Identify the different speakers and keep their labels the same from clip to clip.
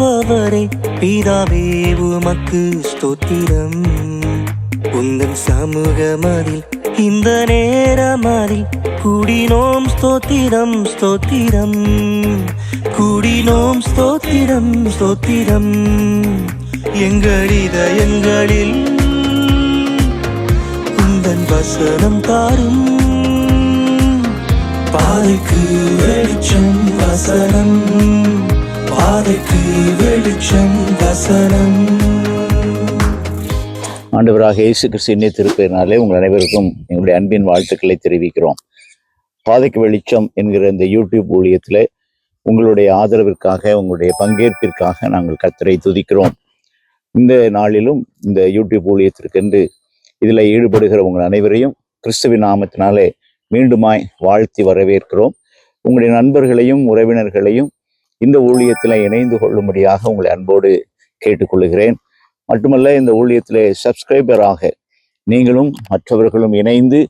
Speaker 1: காப்பவரே பிதாவே உமக்கு ஸ்தோத்திரம். உந்தன் சமூகமதில் இந்த நேரமதில் கூடினோம் ஸ்தோத்திரம் ஸ்தோத்திரம். கூடினோம் ஸ்தோத்திரம் ஸ்தோத்திரம். எங்கள் இதயங்களில் உந்தன் வசனம் தாரும். பாதைக்கு வெளிச்சம் வசனம், பாதைக்கு வெளிச்சம் வசனம்.
Speaker 2: ஆண்டவராக இயேசு கிறிஸ்துவின் திருப்பெயரினாலே உங்கள் அனைவருக்கும் எங்களுடைய அன்பின் வாழ்த்துக்களை தெரிவிக்கிறோம். பாதைக்கு வெளிச்சம் என்கிற இந்த யூடியூப் ஊழியத்தில் உங்களுடைய ஆதரவிற்காக, உங்களுடைய பங்கேற்பிற்காக நாங்கள் கர்த்தரை துதிக்கிறோம். இந்த நாளிலும் இந்த யூடியூப் ஊழியத்திற்கென்று இதில் ஈடுபடுகிற உங்கள் அனைவரையும் கிறிஸ்துவின் நாமத்தினாலே மீண்டுமாய் வாழ்த்தி வரவேற்கிறோம். உங்களுடைய நண்பர்களையும் உறவினர்களையும் இந்த ஊழியத்தில் இணைந்து கொள்ளும்படியாக உங்களை அன்போடு கேட்டுக்கொள்கிறேன். மட்டுமல்ல, இந்த ஊழியத்திலே சப்ஸ்கிரைபராக நீங்களும் மற்றவர்களும் இணைந்து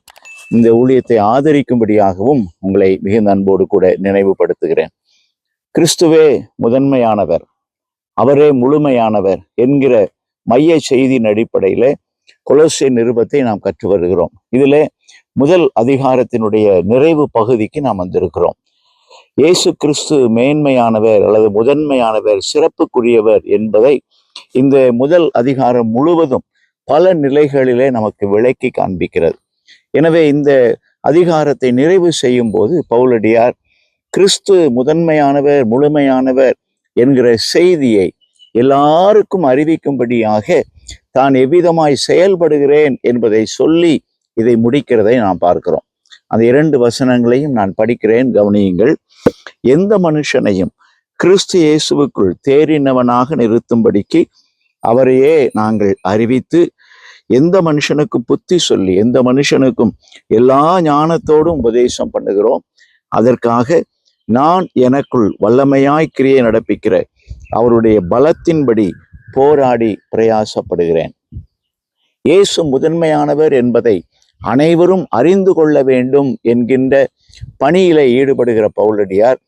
Speaker 2: இந்த ஊழியத்தை ஆதரிக்கும்படியாகவும் உங்களை மிகுந்த அன்போடு கூட நினைவுபடுத்துகிறேன். கிறிஸ்துவே முதன்மையானவர், அவரே முழுமையானவர் என்கிற மைய செய்தியின் அடிப்படையில கொலோசியர் நிருபத்தை நாம் கற்று வருகிறோம். இதில் முதல் அதிகாரத்தினுடைய நிறைவு பகுதிக்கு நாம் வந்திருக்கிறோம். இயேசு கிறிஸ்து மேன்மையானவர் அல்லது முதன்மையானவர், சிறப்புக்குரியவர் என்பதை இந்த முதல் அதிகாரம் முழுவதும் பல நிலைகளிலே நமக்கு விளக்கி காண்பிக்கிறது. எனவே இந்த அதிகாரத்தை நிறைவு செய்யும் போது பவுலடியார் கிறிஸ்து முதன்மையானவர், முழுமையானவர் என்கிற செய்தியை எல்லாருக்கும் அறிவிக்கும்படியாக தான் எவ்விதமாய் செயல்படுகிறேன் என்பதை சொல்லி இதை முடிக்கிறதை நாம் பார்க்கிறோம். அந்த 2 வசனங்களையும் நான் படிக்கிறேன், கவனியுங்கள். எந்த மனுஷனையும் கிறிஸ்து இயேசுவுக்குள் தேறினவனாக நிறுத்தும்படிக்கு அவரையே நாங்கள் அறிவித்து, எந்த மனுஷனுக்கும் புத்தி சொல்லி, எந்த மனுஷனுக்கும் எல்லா ஞானத்தோடும் உபதேசம் பண்ணுகிறோம். அதற்காக நான் எனக்குள் வல்லமையாய் கிரியை நடப்பிக்கிற அவருடைய பலத்தின்படி போராடி பிரயாசப்படுகிறேன். இயேசு முதன்மையானவர் என்பதை அனைவரும் அறிந்து கொள்ள வேண்டும் என்கின்ற பணியில ஈடுபடுகிற பவுலடியார்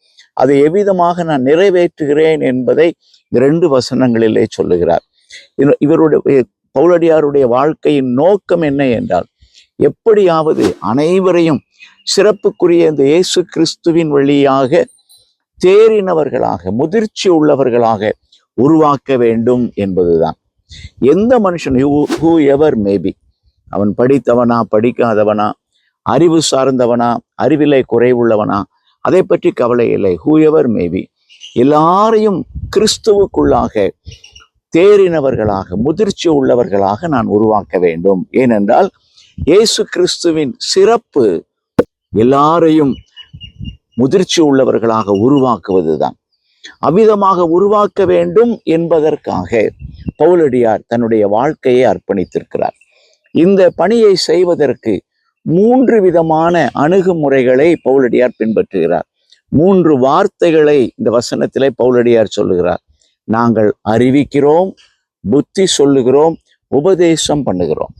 Speaker 2: அதை எவ்விதமாக நான் நிறைவேற்றுகிறேன் என்பதை 2 வசனங்களிலே சொல்லுகிறார். இவருடைய பவுலடியாருடைய வாழ்க்கையின் நோக்கம் என்ன என்றால், எப்படியாவது அனைவரையும் சிறப்புக்குரிய இந்த இயேசு கிறிஸ்துவின் வழியாக தேறினவர்களாக, முதிர்ச்சி உள்ளவர்களாக உருவாக்க வேண்டும் என்பதுதான். எந்த மனுஷன், ஹூ எவர் மேபி, அவன் படித்தவனா படிக்காதவனா, அறிவு சார்ந்தவனா அறிவிலே குறைவுள்ளவனா, அதை பற்றி கவலை இல்லை. ஹூ எவர் மேபி, எல்லாரையும் கிறிஸ்துவுக்குள்ளாக தேறினவர்களாக, முதிர்ச்சி உள்ளவர்களாக நான் உருவாக்க வேண்டும். ஏனென்றால் இயேசு கிறிஸ்துவின் சிறப்பு எல்லாரையும் முதிர்ச்சி உள்ளவர்களாக உருவாக்குவதுதான். அவ்விதமாக உருவாக்க வேண்டும் என்பதற்காக பவுலடியார் தன்னுடைய வாழ்க்கையை அர்ப்பணித்திருக்கிறார். இந்த பணியை செய்வதற்கு 3 விதமான அணுகுமுறைகளை பவுலடியார் பின்பற்றுகிறார். 3 வார்த்தைகளை இந்த வசனத்திலே பவுலடியார் சொல்லுகிறார். நாங்கள் அறிவிக்கிறோம், புத்தி சொல்லுகிறோம், உபதேசம் பண்ணுகிறோம்.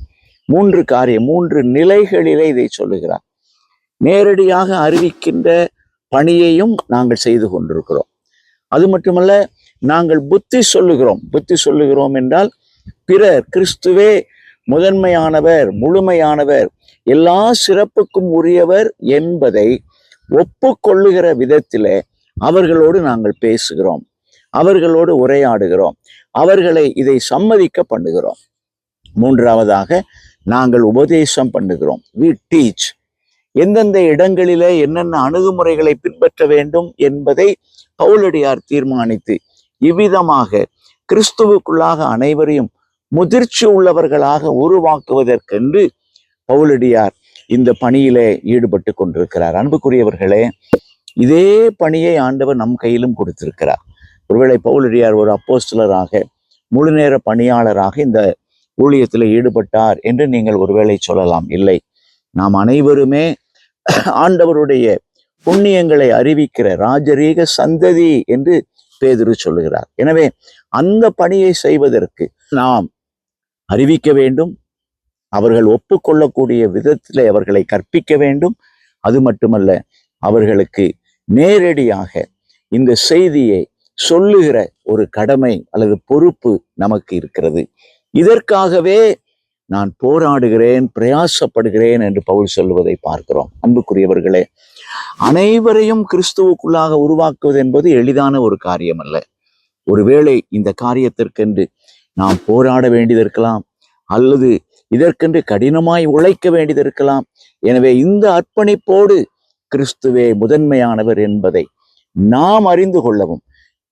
Speaker 2: 3 காரியம், 3 நிலைகளிலே இதை சொல்லுகிறார். நேரடியாக அறிவிக்கின்ற பணியையும் நாங்கள் செய்து கொண்டிருக்கிறோம். அது மட்டுமல்ல, நாங்கள் புத்தி சொல்லுகிறோம். புத்தி சொல்லுகிறோம் என்றால் பிறர் கிறிஸ்துவே முதன்மையானவர், முழுமையானவர், எல்லா சிறப்புக்கும் உரியவர் என்பதை ஒப்புக்கொள்ளுகிற விதத்திலே அவர்களோடு நாங்கள் பேசுகிறோம், அவர்களோடு உரையாடுகிறோம், அவர்களை இதை சம்மதிக்க பண்ணுகிறோம். 3ஆவதாக நாங்கள் உபதேசம் பண்ணுகிறோம். we teach. எந்தெந்த இடங்களிலே என்னென்ன அணுகுமுறைகளை பின்பற்ற வேண்டும் என்பதை பவுலடியார் தீர்மானித்து இவ்விதமாக கிறிஸ்துவுக்குள்ளாக அனைவரையும் முதிர்ச்சி உள்ளவர்களாக உருவாக்குவதற்கென்று பவுலடியார் இந்த பணியிலே ஈடுபட்டு கொண்டிருக்கிறார். அன்புக்குரியவர்களே, இதே பணியை ஆண்டவர் நம் கையிலும் கொடுத்திருக்கிறார். ஒருவேளை பவுலடியார் ஒரு அப்போஸ்தலராக, முழுநேர பணியாளராக இந்த ஊழியத்தில் ஈடுபட்டார் என்று நீங்கள் ஒருவேளை சொல்லலாம். இல்லை, நாம் அனைவருமே ஆண்டவருடைய புண்ணியங்களை அறிவிக்கிற ராஜரீக சந்ததி என்று பேதுரு சொல்லுகிறார். எனவே அந்த பணியை செய்வதற்கு நாம் அறிவிக்க வேண்டும், அவர்கள் ஒப்புக்கொள்ளக்கூடிய விதத்தில் அவர்களை கற்பிக்க வேண்டும். அது மட்டுமல்ல, அவர்களுக்கு நேரடியாக இந்த செய்தியை சொல்லுகிற ஒரு கடமை அல்லது பொறுப்பு நமக்கு இருக்கிறது. இதற்காகவே நான் போராடுகிறேன், பிரயாசப்படுகிறேன் என்று பவுல் சொல்லுவதை பார்க்கிறோம். அன்புக்குரியவர்களே, அனைவரையும் கிறிஸ்துவுக்குள்ளாக உருவாக்குவது என்பது எளிதான ஒரு காரியம் அல்ல. ஒருவேளை இந்த காரியத்திற்கென்று நாம் போராட வேண்டியதிருக்கலாம், அல்லது இதற்கென்று கடினமாய் உழைக்க வேண்டியதிருக்கலாம். எனவே இந்த அர்ப்பணிப்போடு கிறிஸ்துவே முதன்மையானவர் என்பதை நாம் அறிந்து கொள்ளவும்,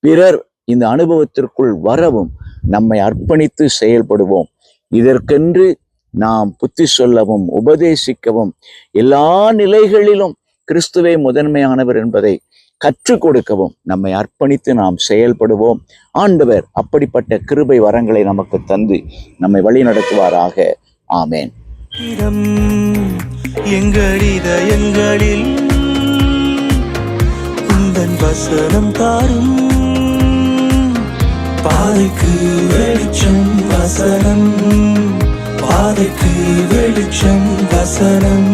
Speaker 2: பிறர் இந்த அனுபவத்திற்குள் வரவும் நம்மை அர்ப்பணித்து செயல்படுவோம். இதற்கென்று நாம் புத்தி சொல்லவும், உபதேசிக்கவும், எல்லா நிலைகளிலும் கிறிஸ்துவே முதன்மையானவர் என்பதை கற்றுக் கொடுக்கவும் நம்மை அர்ப்பணித்து நாம் செயல்படுவோம். ஆண்டவர் அப்படிப்பட்ட கிருபை வரங்களை நமக்கு தந்து நம்மை வழி நடத்துவாராக. ஆமேன்.
Speaker 1: எங்கள் இதயங்களில் உந்தன் வசனம் தாரும், பாதைக்கு வெளிச்சம் வசனம், பாதைக்கு வெளிச்சம் வசனம்.